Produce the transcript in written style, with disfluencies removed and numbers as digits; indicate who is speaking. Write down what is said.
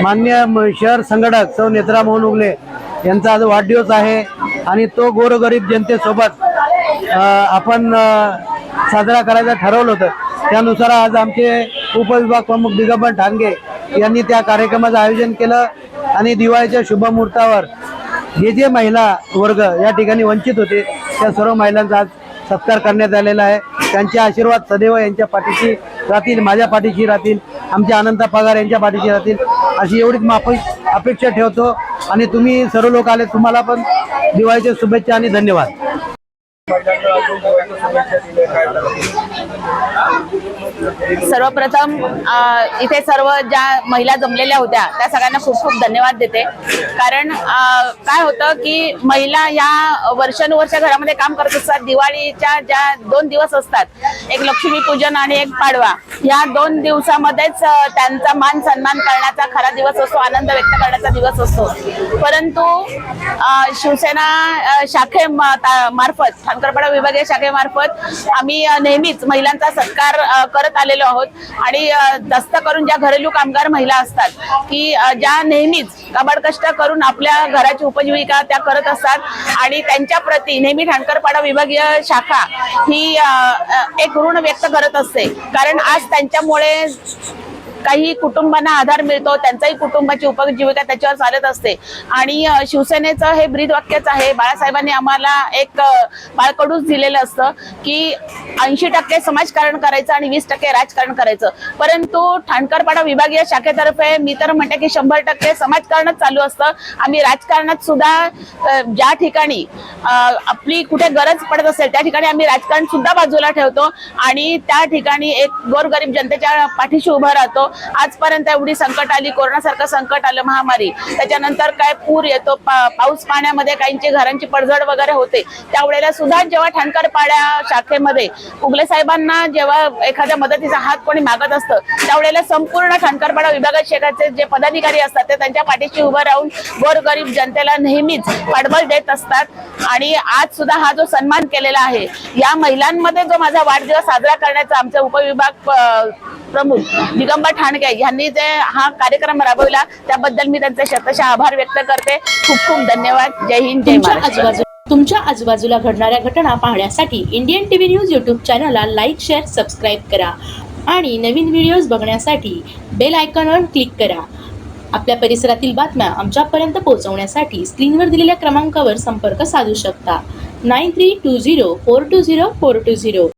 Speaker 1: मान्य शहर संघटक सौ नेत्रा मोहन उगले यांचा आज वाढदिवस आहे आणि तो गोरगरीब जनतेसोबत आपण साजरा करायचं ठरवलं होतं। त्यानुसार आज आमचे उपविभाग प्रमुख दिगंबर ठाणगे यांनी त्या कार्यक्रमाचं आयोजन केलं आणि दिवाळीच्या शुभमुहूर्तावर जे महिला वर्ग या ठिकाणी वंचित होते त्या सर्व महिलांचा आज सत्कार करण्यात आलेला आहे। त्यांचे आशीर्वाद सदैव यांच्या पाठीशी राहतील, माझ्या पाठीशी राहतील, आमच्या अनंत पगार यांच्या पाठीशी राहतील अशी एवढीच अपेक्षा ठेवतो। आणि तुम्ही सर्व लोक आले, तुम्हाला पण दिवाळीच्या शुभेच्छा आणि धन्यवाद।
Speaker 2: सर्वप्रथम इथे सर्व ज्या महिला जमलेल्या होत्या त्या सगळ्यांना खूप खूप धन्यवाद देते। कारण काय होतं की महिला या वर्षानुवर्ष घरामध्ये काम करत असतात। दिवाळीच्या ज्या 2 दिवस असतात, एक लक्ष्मीपूजन आणि एक पाडवा, या 2 दिवसामध्येच त्यांचा मान सन्मान करण्याचा खरा दिवस असतो, आनंद व्यक्त करण्याचा दिवस असतो। परंतु शिवसेना शाखेमार्फत, ठाणकरपाडा विभागीय शाखेमार्फत आम्ही नेहमीच महिलांचा सत्कार करत आलेलो आहोत। आणि जास्त करून ज्या घरेलू कामगार महिला असतात की ज्या नेहमीच काबाड कष्ट करून आपल्या घराची उपजीविका त्या करत असतात आणि त्यांच्या प्रती नेहमी ठाणकरपाडा विभागीय शाखा ही एक ऋण व्यक्त करत असते। कारण आज त्यांच्यामुळे काही कुटुंबांना आधार मिळतो, त्यांचाही कुटुंबाची उपजीविका त्याच्यावर चालत असते। आणि शिवसेनेचं हे ब्रीदवाक्यच आहे, बाळासाहेबांनी आम्हाला एक बाळकडूच दिलेलं असतं की 80% समाजकारण करायचं आणि 20% राजकारण करायचं। परंतु ठाणकरपाडा विभागीय शाखेतर्फे मी तर म्हणते की 100% समाजकारणच चालू असतं। आम्ही राजकारणात सुद्धा ज्या ठिकाणी आपली कुठे गरज पडत असेल त्या ठिकाणी आम्ही राजकारण सुद्धा बाजूला ठेवतो आणि त्या ठिकाणी एक गोरगरीब जनतेच्या पाठीशी उभं राहतो। आजपर्यंत एवढी संकट आली, कोरोनासारखं संकट आलं, महामारी, त्याच्यानंतर काय पूर येतो, पाऊस पाण्यामध्ये काहींची घरांची पडझड वगैरे होते, त्यावेळेला सुद्धा जेव्हा ठाणकरपाडा शाखेमध्ये उगले साहेबांना जेव्हा एखाद्या मदतीचा हात कोणी मागत असतं त्यावेळेला संपूर्ण ठाणकरपाडा विभागात शाखेचे जे पदाधिकारी असतात ते त्यांच्या पाठीशी उभं राहून गोरगरीब जनतेला नेहमीच पाठबळ देत असतात। आणि आज सुद्धा हा जो सन्मान केलेला आहे, या महिलांमध्ये जो माझा वाढदिवस साजरा करण्याचा आमचा उपविभाग प्रमुख दिगंबर ठाणगे यांनी जे हा कार्यक्रम राबवला त्याबद्दल मी त्यांचे शतशः आभार व्यक्त करते। खूप खूप धन्यवाद। जय हिंद, जय महाराष्ट्र।
Speaker 3: तुमच्या आजूबाजूला घडणाऱ्या घटना पाहण्यासाठी इंडियन टीव्ही न्यूज यूट्यूब चॅनलला लाईक, शेअर, सबस्क्राईब करा आणि नवीन व्हिडिओज बघण्यासाठी बेल आयकॉनवर क्लिक करा। आपल्या परिसरातील बातम्या आमच्यापर्यंत पोहोचवण्यासाठी स्क्रीनवर दिलेल्या क्रमांकावर संपर्क साधू शकता। 9320420420